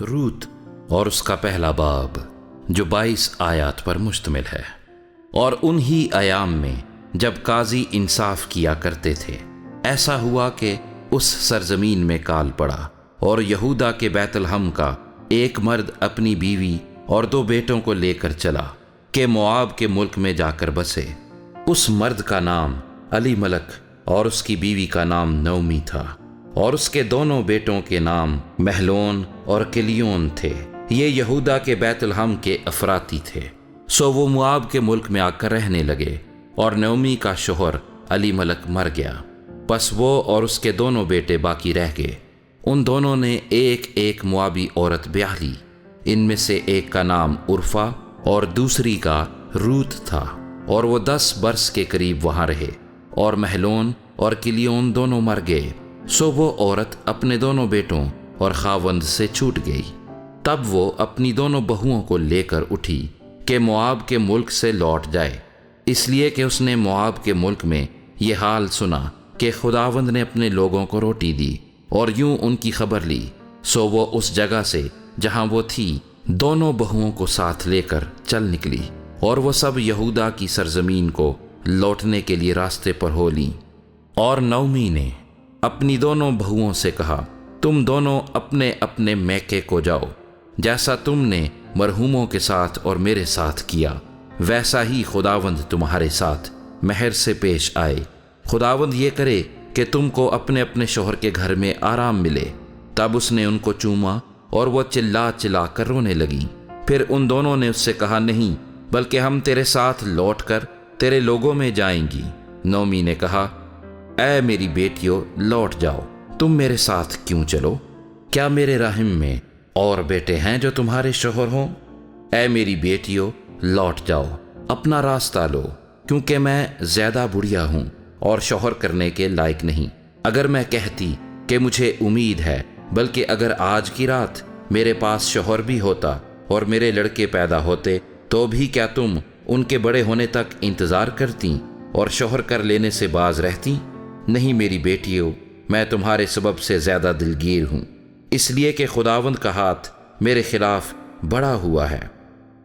روت اور اس کا پہلا باب جو 22 آیات پر مشتمل ہے۔ اور انہی ایام میں جب قاضی انصاف کیا کرتے تھے، ایسا ہوا کہ اس سرزمین میں کال پڑا، اور یہودا کے بیت لحم کا ایک مرد اپنی بیوی اور 2 بیٹوں کو لے کر چلا کہ موآب کے ملک میں جا کر بسے۔ اس مرد کا نام علی ملک اور اس کی بیوی کا نام نومی تھا، اور اس کے دونوں بیٹوں کے نام مہلون اور کلیون تھے۔ یہ یہودا کے بیت لحم کے افراتی تھے۔ سو وہ موآب کے ملک میں آ کر رہنے لگے، اور نومی کا شوہر علی ملک مر گیا، پس وہ اور اس کے دونوں بیٹے باقی رہ گئے۔ ان دونوں نے ایک ایک موآبی عورت بیاہ لی۔ ان میں سے ایک کا نام عرفہ اور دوسری کا روت تھا، اور وہ 10 برس کے قریب وہاں رہے، اور مہلون اور کلیون دونوں مر گئے۔ سو وہ عورت اپنے دونوں بیٹوں اور خاوند سے چھوٹ گئی۔ تب وہ اپنی دونوں بہوؤں کو لے کر اٹھی کہ موآب کے ملک سے لوٹ جائے، اس لیے کہ اس نے موآب کے ملک میں یہ حال سنا کہ خداوند نے اپنے لوگوں کو روٹی دی، اور یوں ان کی خبر لی۔ سو وہ اس جگہ سے جہاں وہ تھی دونوں بہوؤں کو ساتھ لے کر چل نکلی، اور وہ سب یہودا کی سرزمین کو لوٹنے کے لیے راستے پر ہو لیں۔ اور نومی نے اپنی دونوں بہوؤں سے کہا، تم دونوں اپنے اپنے میکے کو جاؤ، جیسا تم نے مرحوموں کے ساتھ اور میرے ساتھ کیا، ویسا ہی خداوند تمہارے ساتھ مہر سے پیش آئے۔ خداوند یہ کرے کہ تم کو اپنے اپنے شوہر کے گھر میں آرام ملے۔ تب اس نے ان کو چوما، اور وہ چلا چلا کر رونے لگیں۔ پھر ان دونوں نے اس سے کہا، نہیں، بلکہ ہم تیرے ساتھ لوٹ کر تیرے لوگوں میں جائیں گی۔ نومی نے کہا، اے میری بیٹیوں، لوٹ جاؤ، تم میرے ساتھ کیوں چلو؟ کیا میرے رحم میں اور بیٹے ہیں جو تمہارے شوہر ہوں؟ اے میری بیٹیوں، لوٹ جاؤ، اپنا راستہ لو، کیونکہ میں زیادہ بڑھیا ہوں اور شوہر کرنے کے لائق نہیں۔ اگر میں کہتی کہ مجھے امید ہے، بلکہ اگر آج کی رات میرے پاس شوہر بھی ہوتا اور میرے لڑکے پیدا ہوتے، تو بھی کیا تم ان کے بڑے ہونے تک انتظار کرتی اور شوہر کر لینے سے باز رہتی؟ نہیں میری بیٹیوں، میں تمہارے سبب سے زیادہ دلگیر ہوں، اس لیے کہ خداوند کا ہاتھ میرے خلاف بڑا ہوا ہے۔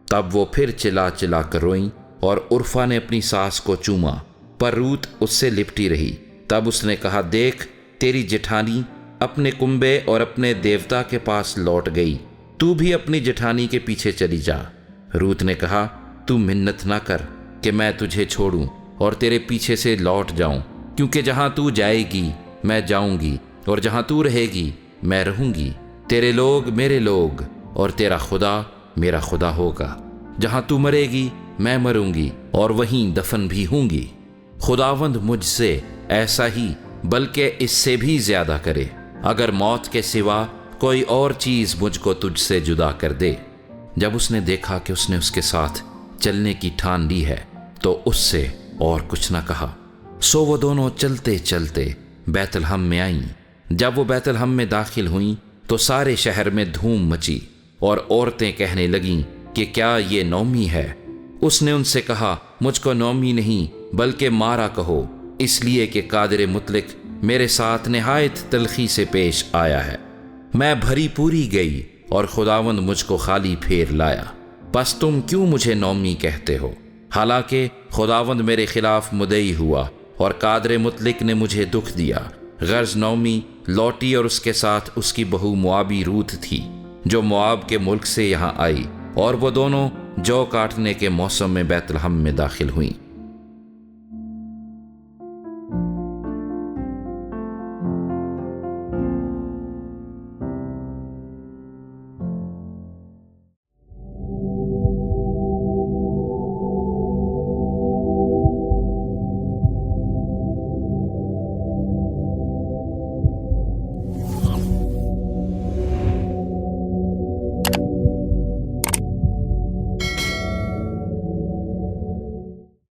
تب وہ پھر چلا چلا کر روئیں، اور عرفہ نے اپنی ساس کو چوما، پر روت اس سے لپٹی رہی۔ تب اس نے کہا، دیکھ، تیری جٹھانی اپنے کنبے اور اپنے دیوتا کے پاس لوٹ گئی، تو بھی اپنی جٹھانی کے پیچھے چلی جا۔ روت نے کہا، تو منت نہ کر کہ میں تجھے چھوڑوں اور تیرے پیچھے سے لوٹ جاؤں، کیونکہ جہاں تو جائے گی میں جاؤں گی، اور جہاں تو رہے گی میں رہوں گی۔ تیرے لوگ میرے لوگ اور تیرا خدا میرا خدا ہوگا۔ جہاں تو مرے گی میں مروں گی، اور وہیں دفن بھی ہوں گی۔ خداوند مجھ سے ایسا ہی بلکہ اس سے بھی زیادہ کرے، اگر موت کے سوا کوئی اور چیز مجھ کو تجھ سے جدا کر دے۔ جب اس نے دیکھا کہ اس نے اس کے ساتھ چلنے کی ٹھان لی ہے، تو اس سے اور کچھ نہ کہا۔ سو وہ دونوں چلتے چلتے بیت لحم میں آئیں۔ جب وہ بیت لحم میں داخل ہوئیں تو سارے شہر میں دھوم مچی، اور عورتیں کہنے لگیں کہ کیا یہ نومی ہے؟ اس نے ان سے کہا، مجھ کو نومی نہیں بلکہ مارا کہو، اس لیے کہ قادر مطلق میرے ساتھ نہایت تلخی سے پیش آیا ہے۔ میں بھری پوری گئی اور خداوند مجھ کو خالی پھیر لایا، پس تم کیوں مجھے نومی کہتے ہو؟ حالانکہ خداوند میرے خلاف مدعی ہوا، اور قادر مطلق نے مجھے دکھ دیا۔ غرض نومی لوٹی، اور اس کے ساتھ اس کی بہو موآبی روت تھی، جو موآب کے ملک سے یہاں آئی، اور وہ دونوں جو کاٹنے کے موسم میں بیت لحم میں داخل ہوئیں۔